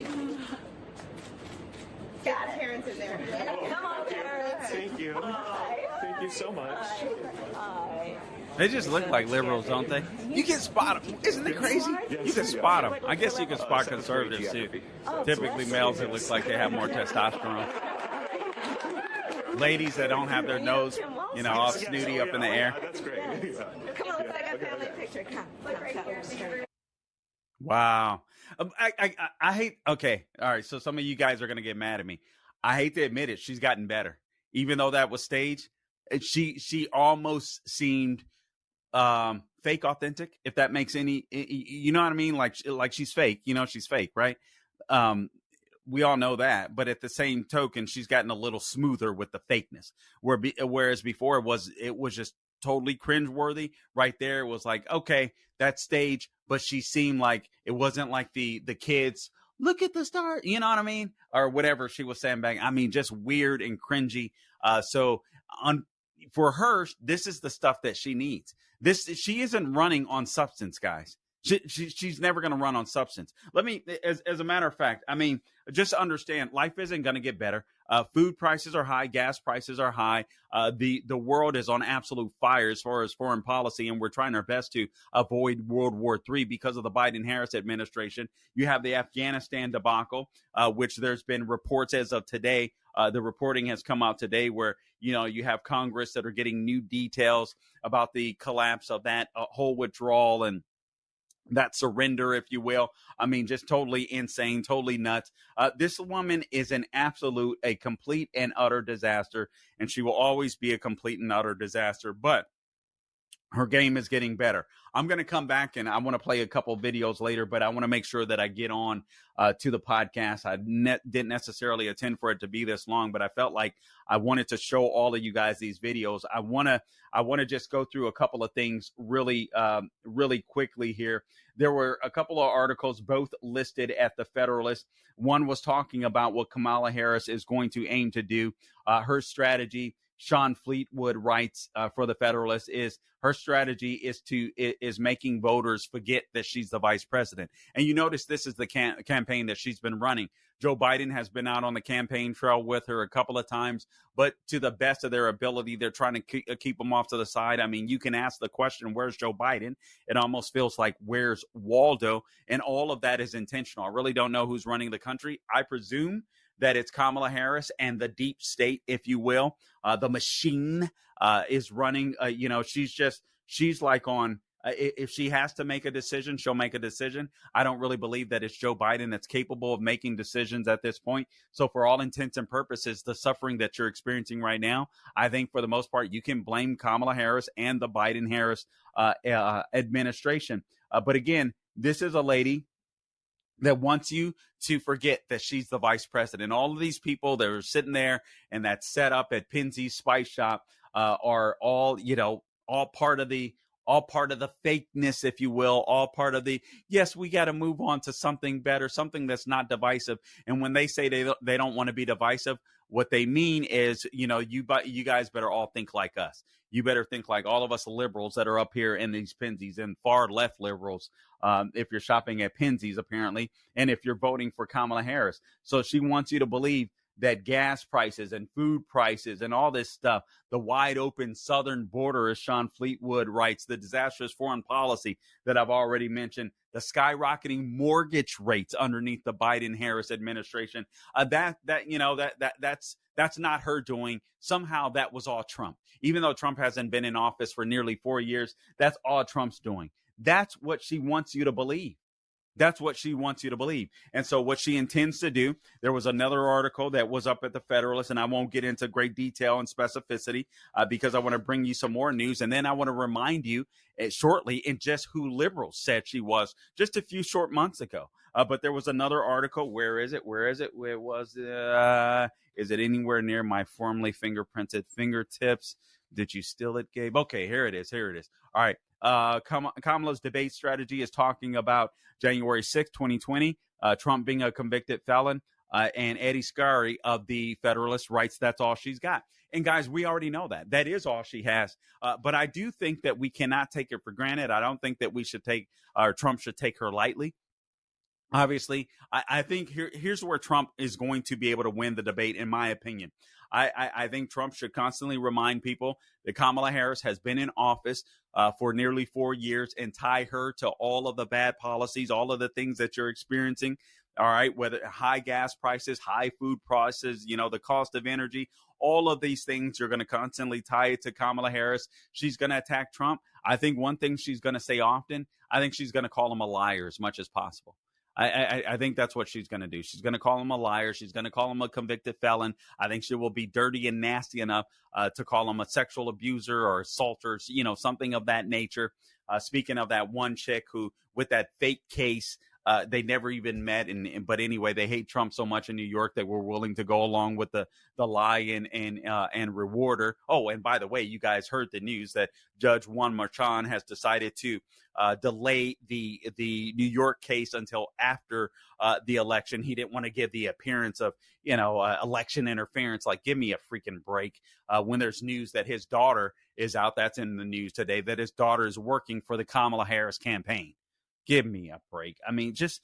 Got it. Parents in there. Come on, parents. Thank you. Hi. Thank you so much. Hi. They just look like liberals, don't they? You can spot them. Isn't it crazy? You can spot them. I guess you can spot conservatives, too. Typically, males, it looks like they have more testosterone. Ladies that don't have their nose, all snooty up in the air. That's great. Come on, let's take a family picture. Come here. Wow. I hate, okay. All right. So some of you guys are going to get mad at me. I hate to admit it. She's gotten better. Even though that was staged, she almost seemed fake authentic, if that makes any, you know what I mean? Like she's fake, she's fake, right? We all know that, but at the same token, she's gotten a little smoother with the fakeness. Whereas before it was just totally cringeworthy. Right there, it was like, okay, that's stage, but she seemed like it wasn't like the kids. Look at the star, you know what I mean, or whatever she was saying back. I mean, just weird and cringy. For her, this is the stuff that she needs. She isn't running on substance, guys. She's never going to run on substance. Let me, as a matter of fact, I mean, just understand, life isn't going to get better. Food prices are high, gas prices are high. The world is on absolute fire as far as foreign policy, and we're trying our best to avoid World War III because of the Biden-Harris administration. You have the Afghanistan debacle, which there's been reports as of today. The reporting has come out today where, you have Congress that are getting new details about the collapse of that whole withdrawal and that surrender, if you will. I mean, just totally insane, totally nuts. This woman is a complete and utter disaster, and she will always be a complete and utter disaster. But her game is getting better. I'm going to come back and I want to play a couple videos later, but I want to make sure that I get on to the podcast. I didn't necessarily intend for it to be this long, but I felt like I wanted to show all of you guys these videos. I want to just go through a couple of things really quickly here. There were a couple of articles both listed at the Federalist. One was talking about what Kamala Harris is going to aim to do. Her strategy, Sean Fleetwood writes for the Federalist, is her strategy is making voters forget that she's the vice president. And you notice this is the campaign that she's been running. Joe Biden has been out on the campaign trail with her a couple of times, but to the best of their ability, they're trying to keep him off to the side. I mean, you can ask the question, where's Joe Biden? It almost feels like, where's Waldo? And all of that is intentional. I really don't know who's running the country. I presume that it's Kamala Harris and the deep state, if you will. The machine is running. She's like on, if she has to make a decision, she'll make a decision. I don't really believe that it's Joe Biden that's capable of making decisions at this point. So for all intents and purposes, the suffering that you're experiencing right now, I think for the most part, you can blame Kamala Harris and the Biden-Harris administration. But again, this is a lady that wants you to forget that she's the vice president. All of these people that are sitting there and that set up at Pinsy's Spice Shop are all part of the fakeness, if you will, all part of the, yes, we got to move on to something better, something that's not divisive. And when they say they don't want to be divisive, what they mean is, you guys better all think like us. You better think like all of us liberals that are up here in these Pinsies, and far left liberals, if you're shopping at Pinsies, apparently, and if you're voting for Kamala Harris. So she wants you to believe that gas prices and food prices and all this stuff, the wide open southern border, as Sean Fleetwood writes, the disastrous foreign policy that I've already mentioned, the skyrocketing mortgage rates underneath the Biden-Harris administration, that's not her doing. Somehow that was all Trump. Even though Trump hasn't been in office for nearly 4 years, that's all Trump's doing. That's what she wants you to believe. That's what she wants you to believe. And so what she intends to do, there was another article that was up at the Federalist, and I won't get into great detail and specificity because I want to bring you some more news. And then I want to remind you shortly in just who liberals said she was just a few short months ago. But there was another article. Where is it? Where was it? Is it anywhere near my formerly fingerprinted fingertips? Did you steal it, Gabe? Okay, here it is. All right. Kamala's debate strategy is talking about January 6th, 2020, Trump being a convicted felon, and Eddie Scarry of the Federalist writes that's all she's got. And guys, we already know that. That is all she has. But I do think that we cannot take it for granted. I don't think that Trump should take her lightly. Obviously, I think here's where Trump is going to be able to win the debate, in my opinion. I think Trump should constantly remind people that Kamala Harris has been in office for nearly 4 years and tie her to all of the bad policies, all of the things that you're experiencing. All right, whether high gas prices, high food prices, the cost of energy, all of these things, you're going to constantly tie it to Kamala Harris. She's going to attack Trump. I think one thing she's going to say often, I think she's going to call him a liar as much as possible. I think that's what she's going to do. She's going to call him a liar. She's going to call him a convicted felon. I think she will be dirty and nasty enough to call him a sexual abuser or assaulter, something of that nature. Speaking of that one chick who, with that fake case, they never even met. But anyway, they hate Trump so much in New York that we're willing to go along with the lie and reward her. Oh, and by the way, you guys heard the news that Judge Juan Merchan has decided to delay the New York case until after the election. He didn't want to give the appearance of election interference. Like, give me a freaking break. When there's news that his daughter is out, that's in the news today, that his daughter is working for the Kamala Harris campaign. Give me a break. I mean, just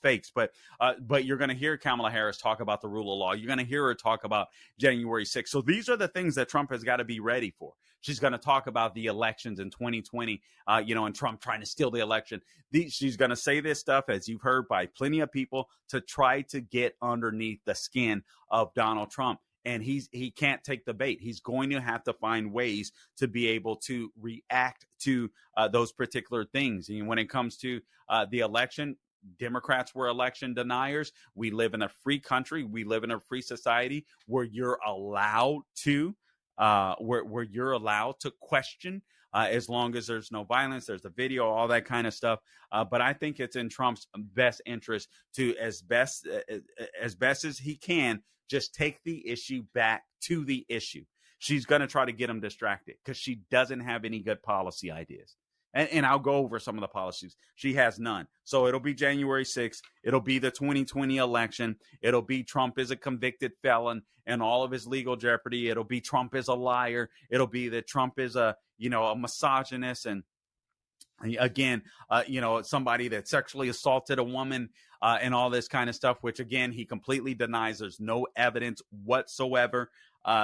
fakes. But you're going to hear Kamala Harris talk about the rule of law. You're going to hear her talk about January 6th. So these are the things that Trump has got to be ready for. She's going to talk about the elections in 2020, and Trump trying to steal the election. She's going to say this stuff, as you've heard by plenty of people, to try to get underneath the skin of Donald Trump. And he can't take the bait. He's going to have to find ways to be able to react to those particular things. And when it comes to the election, Democrats were election deniers. We live in a free country. We live in a free society where you're allowed to where you're allowed to question as long as there's no violence, there's a video, all that kind of stuff. But I think it's in Trump's best interest to, as best as he can, just take the issue back to the issue. She's going to try to get him distracted because she doesn't have any good policy ideas. And I'll go over some of the policies. She has none. So it'll be January 6th. It'll be the 2020 election. It'll be Trump is a convicted felon and all of his legal jeopardy. It'll be Trump is a liar. It'll be that Trump is a misogynist and again, somebody that sexually assaulted a woman and all this kind of stuff, which, again, he completely denies. There's no evidence whatsoever.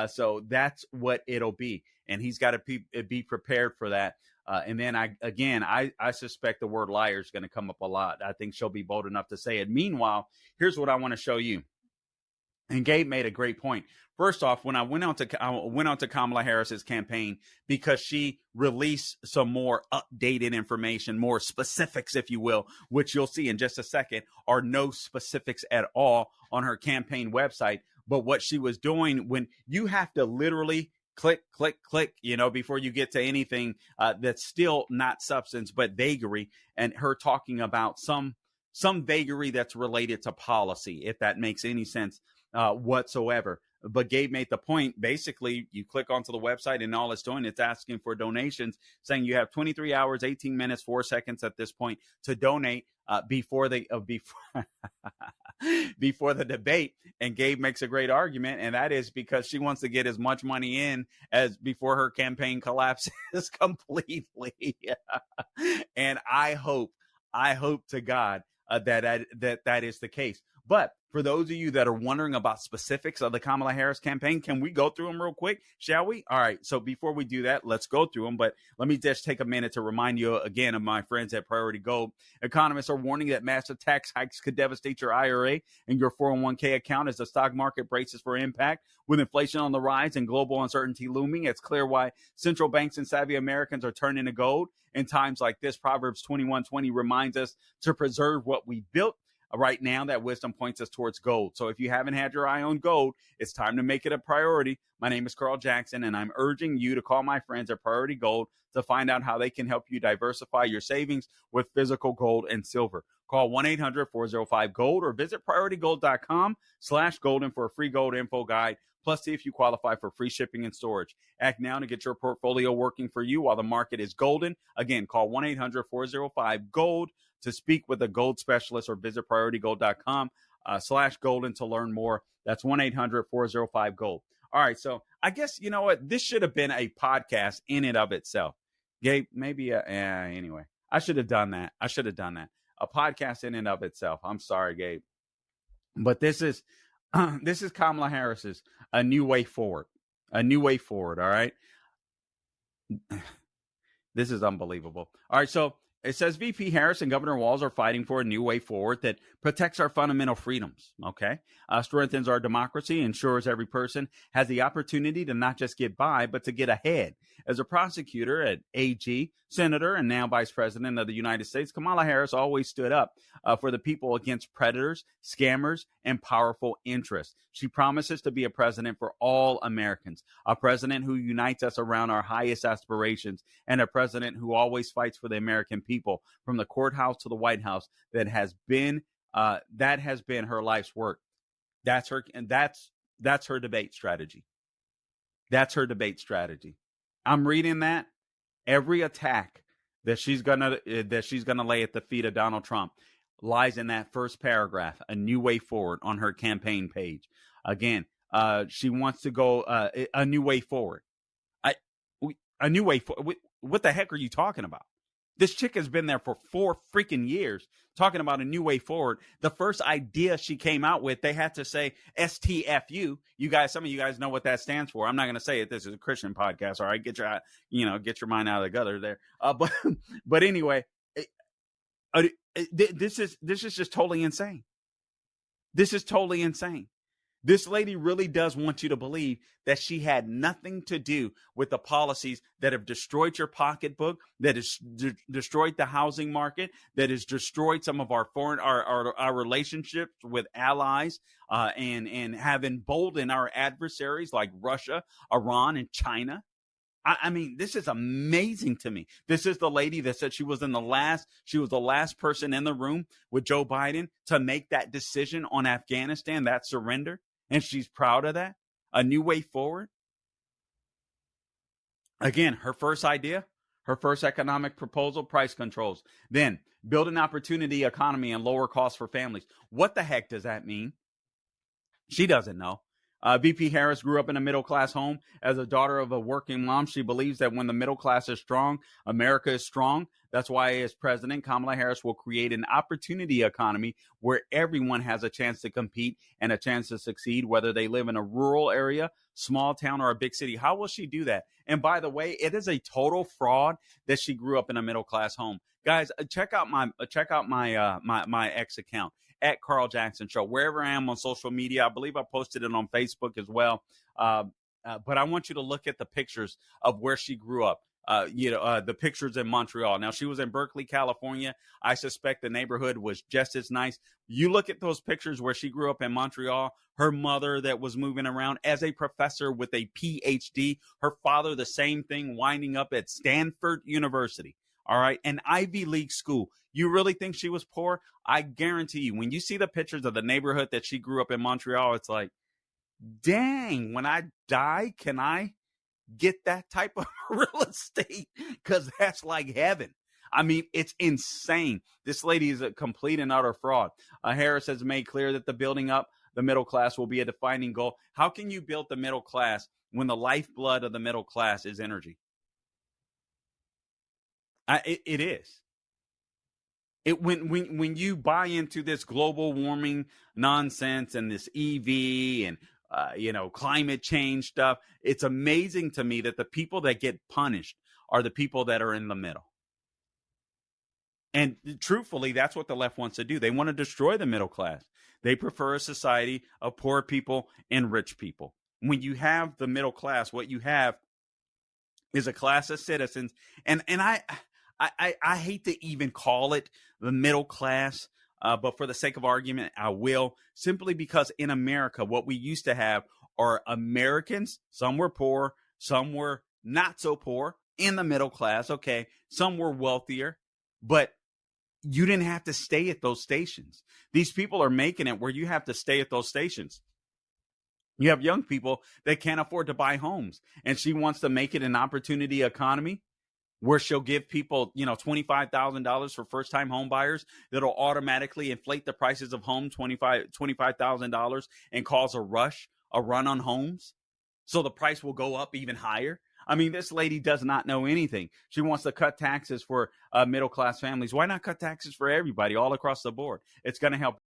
So that's what it'll be. And he's got to be prepared for that. And then I suspect the word liar is going to come up a lot. I think she'll be bold enough to say it. Meanwhile, here's what I want to show you. And Gabe made a great point. First off, when I went on to Kamala Harris's campaign, because she released some more updated information, more specifics, if you will, which you'll see in just a second, are no specifics at all on her campaign website. But what she was doing, when you have to literally click, before you get to anything that's still not substance, but vagary, and her talking about some vagary that's related to policy, if that makes any sense whatsoever. But Gabe made the point, basically, you click onto the website and all it's doing, it's asking for donations, saying you have 23 hours, 18 minutes, 4 seconds at this point to donate before the debate. And Gabe makes a great argument, and that is because she wants to get as much money in as before her campaign collapses completely. And I hope to God that is the case. But for those of you that are wondering about specifics of the Kamala Harris campaign, can we go through them real quick? Shall we? All right. So before we do that, let's go through them. But let me just take a minute to remind you again of my friends at Priority Gold. Economists are warning that massive tax hikes could devastate your IRA and your 401k account as the stock market braces for impact. With inflation on the rise and global uncertainty looming, it's clear why central banks and savvy Americans are turning to gold. In times like this, Proverbs 21:20 reminds us to preserve what we built. Right now, that wisdom points us towards gold. So if you haven't had your eye on gold, it's time to make it a priority. My name is Carl Jackson, and I'm urging you to call my friends at Priority Gold to find out how they can help you diversify your savings with physical gold and silver. Call 1-800-405-GOLD or visit PriorityGold.com/golden for a free gold info guide. Plus, see if you qualify for free shipping and storage. Act now to get your portfolio working for you while the market is golden. Again, call 1-800-405-GOLD to speak with a gold specialist or visit PriorityGold.com/golden to learn more. That's 1-800-405-GOLD. All right, so I guess, you know what? This should have been a podcast in and of itself. Gabe, maybe, anyway. I should have done that. A podcast in and of itself. I'm sorry, Gabe. But this is Kamala Harris's A New Way Forward. A New Way Forward, all right? This is unbelievable. All right, so it says VP Harris and Governor Walz are fighting for a new way forward that protects our fundamental freedoms, okay? Strengthens our democracy, ensures every person has the opportunity to not just get by, but to get ahead. As a prosecutor at AG, senator, and now vice president of the United States, Kamala Harris always stood up for the people against predators, scammers, and powerful interests. She promises to be a president for all Americans, a president who unites us around our highest aspirations, and a president who always fights for the American people, from the courthouse to the White House. That has been her life's work. That's her debate strategy. That's her debate strategy. I'm reading that. Every attack that she's gonna lay at the feet of Donald Trump lies in that first paragraph, A New Way Forward, on her campaign page. Again, she wants to go a new way forward. A new way forward. What the heck are you talking about? This chick has been there for 4 freaking years talking about a new way forward. The first idea she came out with, they had to say STFU. You guys, some of you guys know what that stands for. I'm not going to say it. This is a Christian podcast. All right. Get your mind out of the gutter there. But anyway, this is just totally insane. This is totally insane. This lady really does want you to believe that she had nothing to do with the policies that have destroyed your pocketbook, that has destroyed the housing market, that has destroyed some of our our relationships with allies, and have emboldened our adversaries like Russia, Iran, and China. I mean, this is amazing to me. This is the lady that said she was the last person in the room with Joe Biden to make that decision on Afghanistan, that surrender. And she's proud of that. A new way forward. Again, her first idea, her first economic proposal, price controls. Then build an opportunity economy and lower costs for families. What the heck does that mean? She doesn't know. VP Harris grew up in a middle-class home. As a daughter of a working mom, she believes that when the middle class is strong, America is strong. That's why, as president, Kamala Harris will create an opportunity economy where everyone has a chance to compete and a chance to succeed, whether they live in a rural area, small town, or a big city. How will she do that? And by the way, it is a total fraud that she grew up in a middle-class home. Guys, check out my X account, at Carl Jackson Show, wherever I am on social media. I believe I posted it on Facebook as well. But I want you to look at the pictures of where she grew up. The pictures in Montreal. Now, she was in Berkeley, California. I suspect the neighborhood was just as nice. You look at those pictures where she grew up in Montreal, her mother that was moving around as a professor with a PhD, her father, the same thing, winding up at Stanford University. All right, an Ivy League school. You really think she was poor? I guarantee you, when you see the pictures of the neighborhood that she grew up in Montreal, it's like, dang, when I die, can I get that type of real estate? Because that's like heaven. I mean, it's insane. This lady is a complete and utter fraud. Harris has made clear that the building up the middle class will be a defining goal. How can you build the middle class when the lifeblood of the middle class is energy? It is. When you buy into this global warming nonsense and this EV and climate change stuff, it's amazing to me that the people that get punished are the people that are in the middle. And truthfully, that's what the left wants to do. They want to destroy the middle class. They prefer a society of poor people and rich people. When you have the middle class, what you have is a class of citizens, and I hate to even call it the middle class, but for the sake of argument, I will, simply because in America, what we used to have are Americans. Some were poor, some were not so poor, in the middle class. Okay, some were wealthier, but you didn't have to stay at those stations. These people are making it where you have to stay at those stations. You have young people that can't afford to buy homes, and she wants to make it an opportunity economy where she'll give people, $25,000 for first-time home buyers that'll automatically inflate the prices of homes, $25,000, and cause a run on homes. So the price will go up even higher. I mean, this lady does not know anything. She wants to cut taxes for middle class families. Why not cut taxes for everybody all across the board? It's going to help